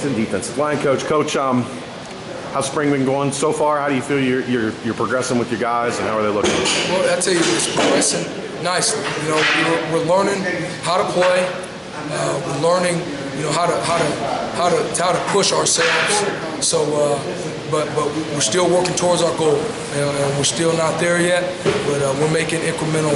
Washington, defensive line coach. Coach, how's spring been going so far? How do you feel you're progressing with your guys, and how are they looking? Well, I tell you, it's progressing nicely. You know, we're learning how to play. We're learning, you know, how to push ourselves. So, but we're still working towards our goal, and we're still not there yet. But we're making incremental,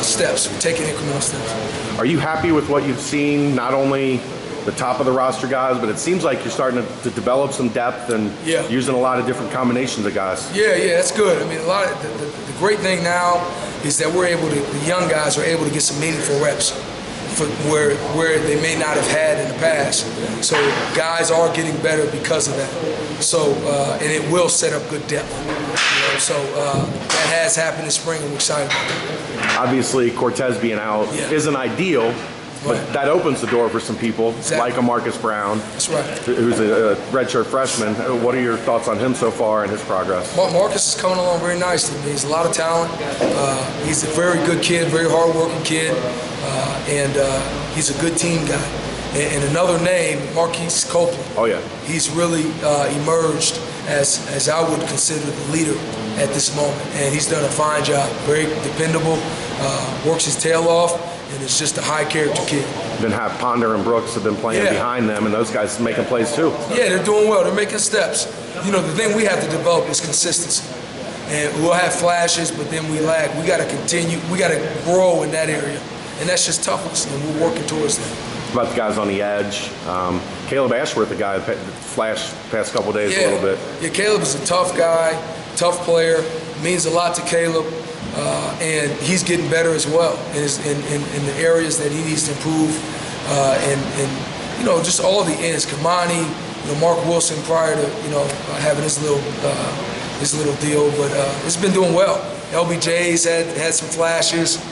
steps. We're taking incremental steps. Are you happy with what you've seen? Not only the top of the roster guys, but it seems like you're starting to develop some depth and using a lot of different combinations of guys. Yeah, that's good. I mean, a lot of the great thing now is that the young guys are able to get some meaningful reps for where they may not have had in the past. So guys are getting better because of that. So and it will set up good depth. So that has happened this spring, and we're excited about that. Obviously, Cortez being out isn't ideal. But that opens the door for some people, like a Marcus Brown, who's a redshirt freshman. What are your thoughts on him so far and his progress? Marcus is coming along very nicely. He's a lot of talent. He's a very good kid, very hard-working kid, and he's a good team guy. And another name, Marquise Copeland. Oh, yeah. He's really emerged as I would consider the leader at this moment. And he's done a fine job. Very dependable, works his tail off. And it's just a high-character kid. Then Ponder and Brooks have been playing behind them, and those guys making plays too. Yeah, they're doing well. They're making steps. You know, the thing we have to develop is consistency. And we'll have flashes, but then we lag. We got to continue. We got to grow in that area, and that's just toughness, and we're working towards that. About the guys on the edge, Caleb Ashworth, the guy that flashed the past couple of days a little bit. Yeah, Caleb is a tough guy, tough player. Means a lot to Caleb. And he's getting better as well in the areas that he needs to improve, and just all the ends. Kamani, Mark Wilson prior to having his little deal, but it's been doing well. LBJ's had some flashes.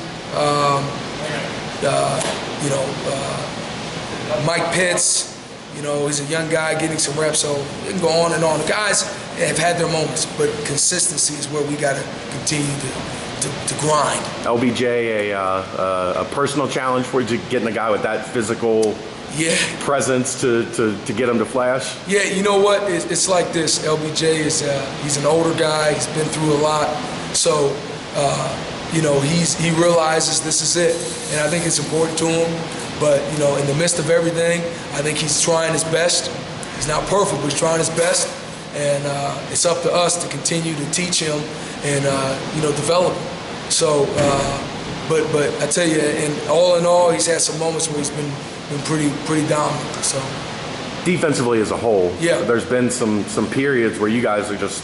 Mike Pitts, he's a young guy getting some reps, so it can go on and on. The guys have had their moments, but consistency is where we got to continue to grind. LBJ, a personal challenge for you, getting a guy with that physical presence to get him to flash? Yeah, you know what? It's like this. LBJ he's an older guy. He's been through a lot, so he realizes this is it, and I think it's important to him. But in the midst of everything, I think he's trying his best. He's not perfect, but he's trying his best, and it's up to us to continue to teach him and develop him. So, but I tell you, in all, he's had some moments where he's been pretty dominant. So, defensively as a whole, there's been some periods where you guys are just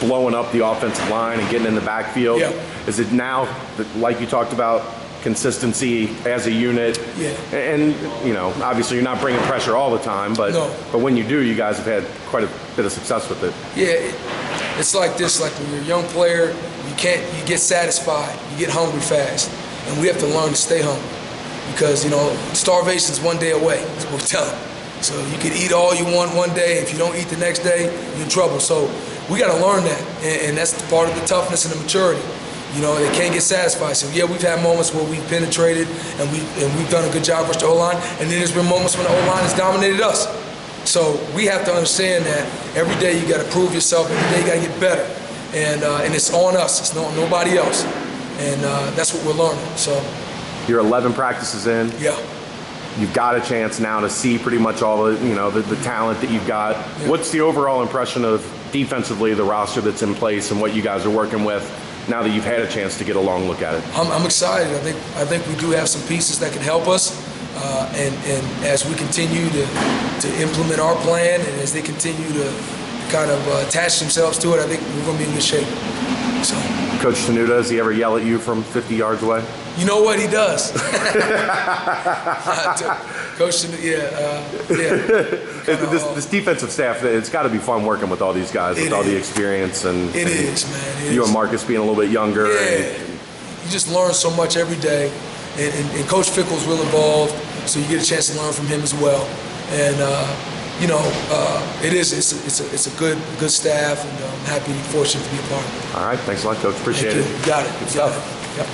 blowing up the offensive line and getting in the backfield. Is it now, like you talked about, consistency as a unit? And obviously you're not bringing pressure all the time, but when you do, you guys have had quite a bit of success with it. It's like this. Like when you're a young player, you get satisfied, you get hungry fast, and we have to learn to stay hungry because starvation's one day away. That's what we tell them. So you can eat all you want one day. If you don't eat the next day, you're in trouble. So we got to learn that, and that's part of the toughness and the maturity. They can't get satisfied. So we've had moments where we've penetrated and we've done a good job versus the O-line, and then there's been moments when the O-line has dominated us. So we have to understand that every day you got to prove yourself. Every day you got to get better, and it's on us. It's nobody else, and that's what we're learning. So you're 11 practices in. You've got a chance now to see pretty much all the talent that you've got. What's the overall impression of defensively the roster that's in place and what you guys are working with now that you've had a chance to get a long look at it? I'm excited. I think we do have some pieces that can help us, and as we continue to implement our plan, and as they continue to kind of attach themselves to it, I think we're going to be in good shape. So, Coach Tenuta, does he ever yell at you from 50 yards away? You know what, he does. Coach Tenuta, This defensive staff, it's got to be fun working with all these guys, with all the experience. And it is, man. You and Marcus being a little bit younger. You just learn so much every day. And Coach Fickell's real involved, so you get a chance to learn from him as well. And it's a good staff, and I'm happy and fortunate to be a part of it. All right, thanks a lot, Coach. Appreciate it. You got it. Good stuff. Yep.